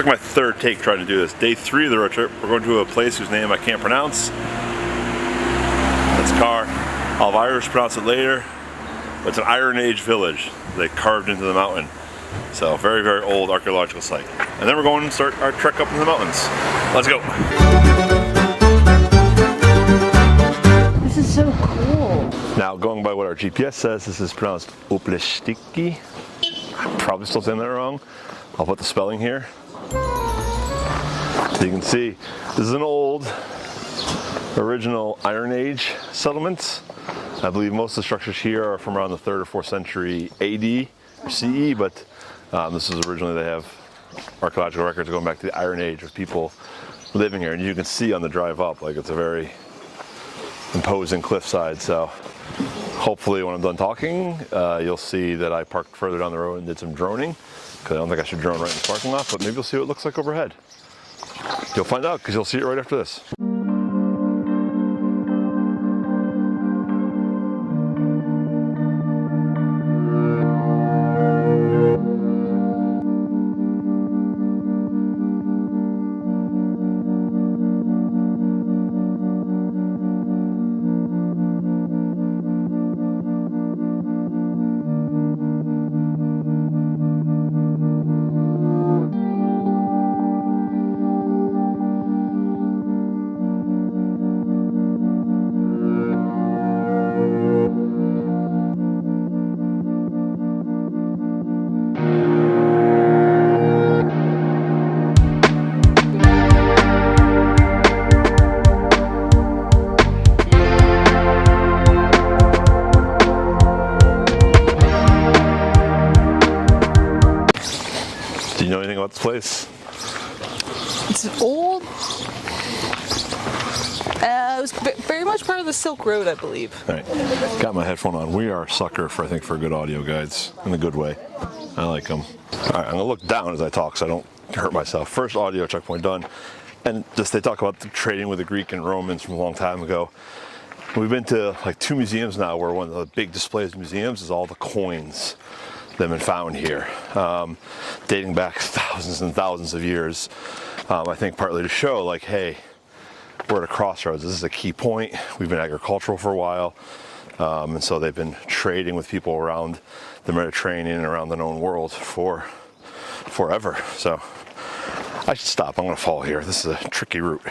like my third take trying to do this. Day 3 of the road trip. We're going to a place whose name I can't pronounce. That's Car. I'll have Irish pronounce it later. But it's an Iron Age village they carved into the mountain. So very, very old archaeological site. And then we're going to start our trek up into the mountains. Let's go. This is so cool. Now, going by what our GPS says, this is pronounced Opleshtiki. I'm probably still saying that wrong. I'll put the spelling here. So you can see, this is an old, original Iron Age settlement. I believe most of the structures here are from around the 3rd or 4th century AD or CE, but this is originally, they have archaeological records going back to the Iron Age of people living here. And you can see on the drive up, like it's a very imposing cliffside. So hopefully when I'm done talking, you'll see that I parked further down the road and did some droning, because I don't think I should drone right in the parking lot, but maybe you'll see what it looks like overhead. You'll find out, because you'll see it right after this. Do you know anything about this place? It's old. It was very much part of the Silk Road, I believe. All right, got my headphone on. We are a sucker for, I think, for good audio guides, in a good way. I like them. All right, I'm gonna look down as I talk so I don't hurt myself. First audio checkpoint done. And just they talk about the trading with the Greek and Romans from a long time ago. We've been to like 2 museums now where one of the big displays of museums is all the coins that have been found here, dating back thousands and thousands of years. I think partly to show like, hey, we're at a crossroads. This is a key point. We've been agricultural for a while. And so they've been trading with people around the Mediterranean and around the known world for forever. So I should stop. I'm gonna fall here. This is a tricky route.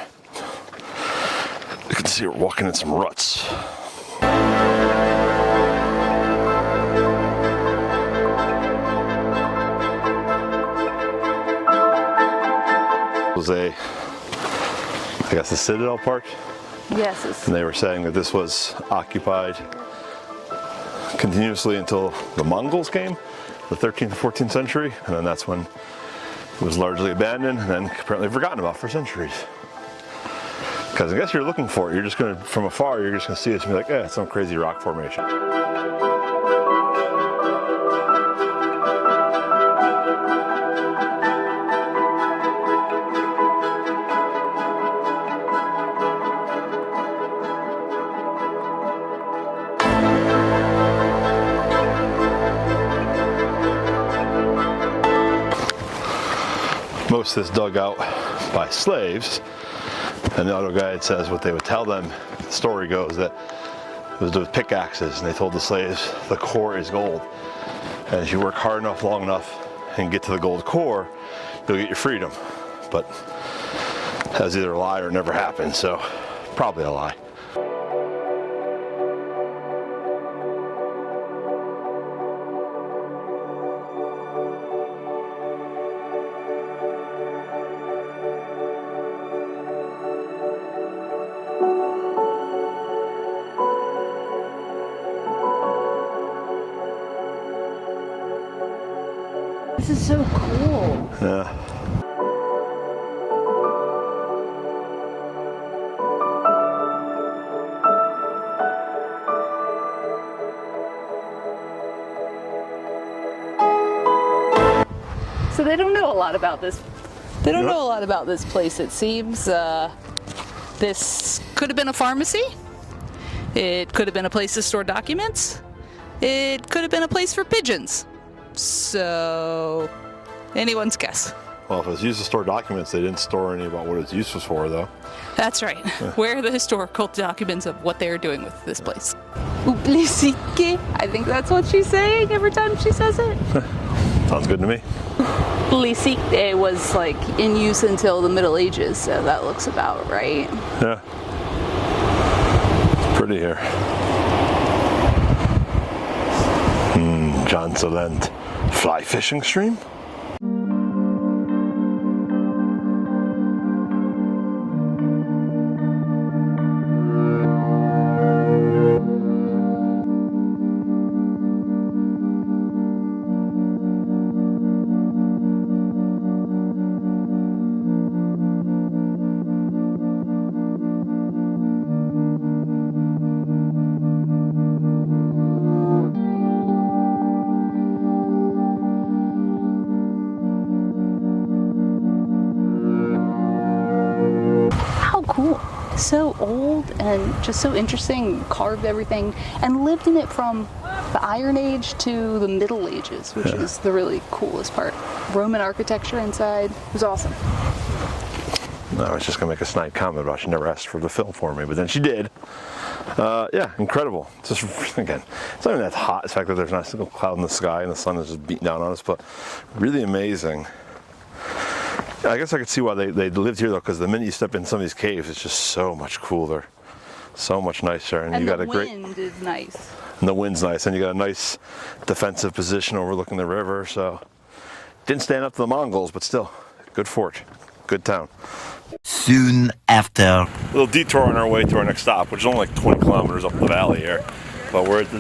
You can see we're walking in some ruts. It was I guess, the Citadel part. Yes. And they were saying that this was occupied continuously until the Mongols came, the 13th and 14th century, and then that's when it was largely abandoned and then apparently forgotten about for centuries. Because I guess you're looking for it, you're just gonna, from afar, you're just gonna see this and be like, it's some crazy rock formation. Most of this dug out by slaves, and the auto guide says what they would tell them. The story goes that it was with pickaxes, and they told the slaves the core is gold, and if you work hard enough, long enough, and get to the gold core, you'll get your freedom. But that's either a lie or never happened, so probably a lie. This is so cool. Yeah. So they don't know a lot about this. They don't know a lot about this place. It seems this could have been a pharmacy. It could have been a place to store documents. It could have been a place for pigeons. So, anyone's guess. Well, if it was used to store documents, they didn't store any about what its use was for, though. That's right. Where are the historical documents of what they are doing with this place? Uplisike. I think that's what she's saying every time she says it. Sounds good to me. Uplisike was like in use until the Middle Ages, so that looks about right. Yeah. It's pretty here. John Solent fly fishing stream? Cool. So old and just so interesting, carved everything and lived in it from the Iron Age to the Middle Ages, which is the really coolest part. Roman architecture inside. It was awesome. No, I was just gonna make a snide comment about she never asked for the film for me, but then she did. Yeah, incredible. Just again, it's not even that hot. It's the fact that there's not a single cloud in the sky and the sun is just beating down on us, but really amazing. I guess I could see why they lived here though, because the minute you step in some of these caves, it's just so much cooler, so much nicer, and you got a great. And the wind is nice. And the wind's nice, and you got a nice defensive position overlooking the river. So didn't stand up to the Mongols, but still, good fort, good town. Soon after. A little detour on our way to our next stop, which is only like 20 kilometers up the valley here, but we're at the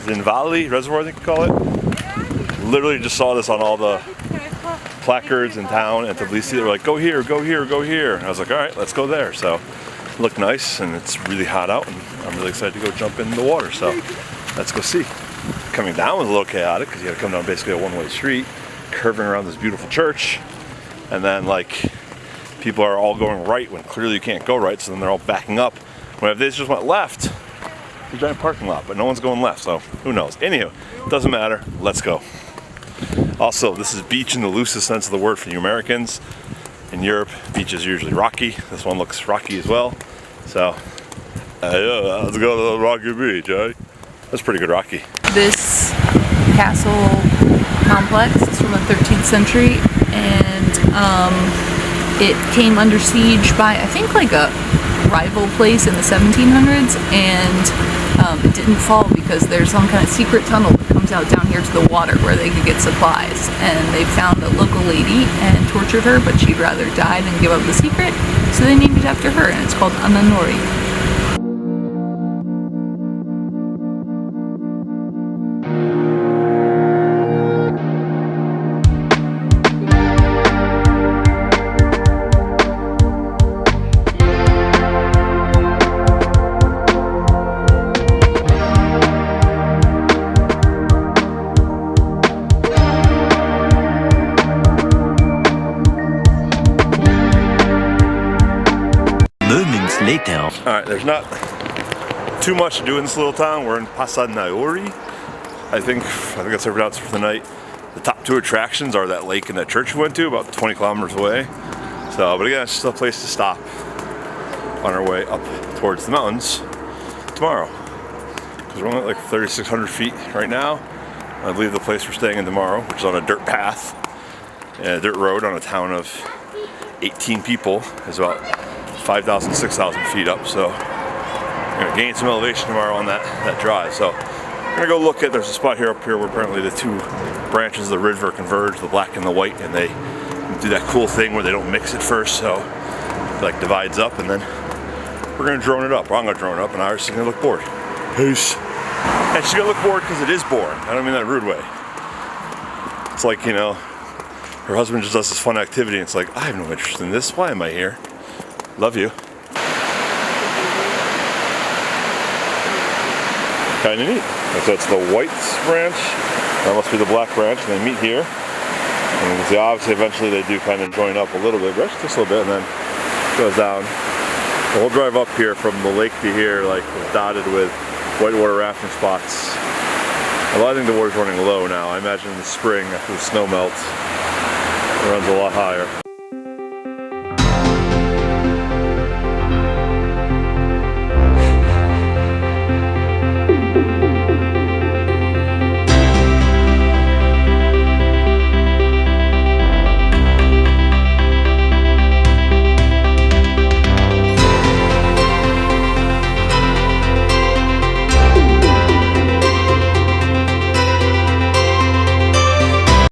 Zinvali Reservoir, I think you call it. Literally just saw this on all the placards in town at Tbilisi. They were like, go here, go here, go here. And I was like, all right, let's go there. So it looked nice, and it's really hot out, and I'm really excited to go jump in the water. So let's go see. Coming down was a little chaotic because you got to come down basically a one-way street, curving around this beautiful church, and then like people are all going right when clearly you can't go right, so then they're all backing up. When if they just went left, it's a giant parking lot, but no one's going left, so who knows. Anywho, doesn't matter. Let's go. Also, this is beach in the loosest sense of the word for you Americans. In Europe, beach is usually rocky. This one looks rocky as well. So, yeah, let's go to the rocky beach, eh? That's pretty good rocky. This castle complex is from the 13th century, and it came under siege by, I think, like a rival place in the 1700s, and it didn't fall because there's some kind of secret tunnel that comes out down here to the water where they could get supplies, and they found a local lady and tortured her, but she'd rather die than give up the secret, so they named it after her, and it's called Ananori. Alright, there's not too much to do in this little town. We're in Pasanaori. I think that's our pronounced for the night. The top two attractions are that lake and that church we went to, about 20 kilometers away. So, but again, it's just a place to stop on our way up towards the mountains tomorrow. Because we're only at like 3,600 feet right now. I believe the place we're staying in tomorrow, which is on a dirt path, and a dirt road on a town of 18 people, is about 5,000, 6,000 feet up, so we're gonna gain some elevation tomorrow on that drive. So we're gonna go look at, there's a spot here up here where apparently the two branches of the river converge, the black and the white, and they do that cool thing where they don't mix it first, so it like divides up, and then we're gonna drone it up. Or I'm gonna drone it up, and Iris is gonna look bored. Peace. And she's gonna look bored because it is boring. I don't mean that in a rude way. It's like, you know, her husband just does this fun activity, and it's like, I have no interest in this. Why am I here? Love you. Kind of neat. And so it's the White's branch. That must be the black branch, and they meet here. And you can see obviously eventually they do kind of join up a little bit, just a little bit, and then it goes down. The whole drive up here from the lake to here, like, is dotted with whitewater rafting spots. Well, I think the water's running low now. I imagine in the spring after the snow melts, runs a lot higher.